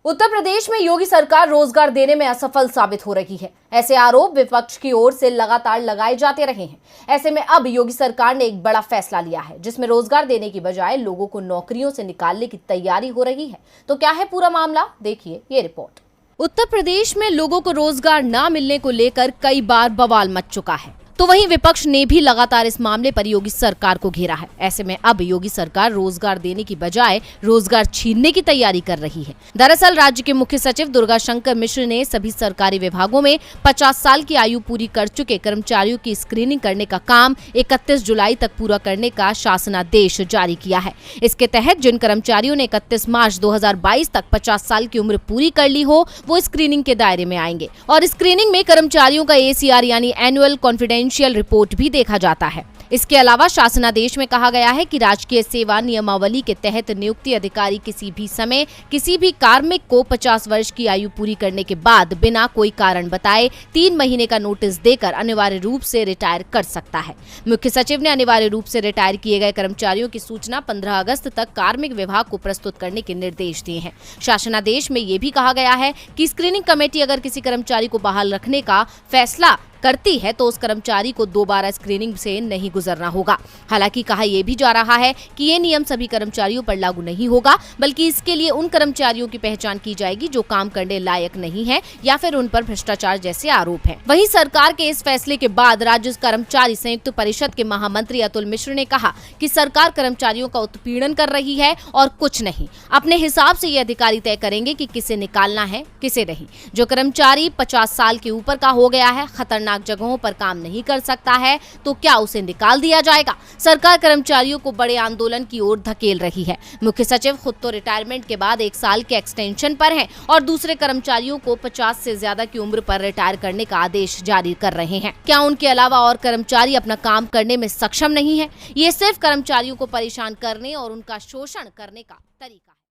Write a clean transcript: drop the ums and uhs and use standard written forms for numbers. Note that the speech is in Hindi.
उत्तर प्रदेश में योगी सरकार रोजगार देने में असफल साबित हो रही है। ऐसे आरोप विपक्ष की ओर से लगातार लगाए जाते रहे हैं। ऐसे में अब योगी सरकार ने एक बड़ा फैसला लिया है, जिसमें रोजगार देने की बजाय लोगों को नौकरियों से निकालने की तैयारी हो रही है। तो क्या है पूरा मामला, देखिए ये रिपोर्ट। उत्तर प्रदेश में लोगों को रोजगार न मिलने को लेकर कई बार बवाल मच चुका है, तो वहीं विपक्ष ने भी लगातार इस मामले पर योगी सरकार को घेरा है। ऐसे में अब योगी सरकार रोजगार देने की बजाय रोजगार छीनने की तैयारी कर रही है। दरअसल राज्य के मुख्य सचिव दुर्गा शंकर मिश्र ने सभी सरकारी विभागों में 50 साल की आयु पूरी कर चुके कर्मचारियों की स्क्रीनिंग करने का काम 31 जुलाई तक पूरा करने का शासनादेश जारी किया है। इसके तहत जिन कर्मचारियों ने 31 मार्च 2022 तक 50 साल की उम्र पूरी कर ली हो, वो स्क्रीनिंग के दायरे में आएंगे और स्क्रीनिंग में कर्मचारियों का ACR यानी एनुअल कॉन्फिडेंशियल रिपोर्ट भी देखा जाता है। इसके अलावा शासनादेश में कहा गया है कि राजकीय सेवा नियमावली के तहत नियुक्ति अधिकारी किसी भी समय किसी भी कार्मिक को 50 वर्ष की आयु पूरी करने के बाद बिना कोई कारण बताए 3 महीने का नोटिस देकर अनिवार्य रूप से रिटायर कर सकता है। मुख्य सचिव ने अनिवार्य रूप से रिटायर किए गए कर्मचारियों की सूचना 15 अगस्त तक कार्मिक विभाग को प्रस्तुत करने के निर्देश दिए हैं। शासनादेश में ये भी कहा गया है कि स्क्रीनिंग कमेटी अगर किसी कर्मचारी को बहाल रखने का फैसला करती है तो उस कर्मचारी को दोबारा स्क्रीनिंग से नहीं गुजरना होगा। हालांकि कहा यह भी जा रहा है कि ये नियम सभी कर्मचारियों पर लागू नहीं होगा, बल्कि इसके लिए उन कर्मचारियों की पहचान की जाएगी जो काम करने लायक नहीं है या फिर उन पर भ्रष्टाचार जैसे आरोप हैं। वहीं सरकार के इस फैसले के बाद राज्य कर्मचारी संयुक्त परिषद के महामंत्री अतुल मिश्र ने कहा कि सरकार कर्मचारियों का उत्पीड़न कर रही है और कुछ नहीं। अपने हिसाब से ये अधिकारी तय करेंगे कि किसे निकालना है किसे नहीं। जो कर्मचारी 50 साल के ऊपर का हो गया है, खतरनाक जगहों पर काम नहीं कर सकता है, तो क्या उसे निकाल दिया जाएगा? सरकार कर्मचारियों को बड़े आंदोलन की ओर धकेल रही है। मुख्य सचिव खुद तो रिटायरमेंट के बाद 1 साल के एक्सटेंशन पर हैं और दूसरे कर्मचारियों को 50 से ज्यादा की उम्र पर रिटायर करने का आदेश जारी कर रहे हैं। क्या उनके अलावा और कर्मचारी अपना काम करने में सक्षम नहीं है? ये सिर्फ कर्मचारियों को परेशान करने और उनका शोषण करने का तरीका है।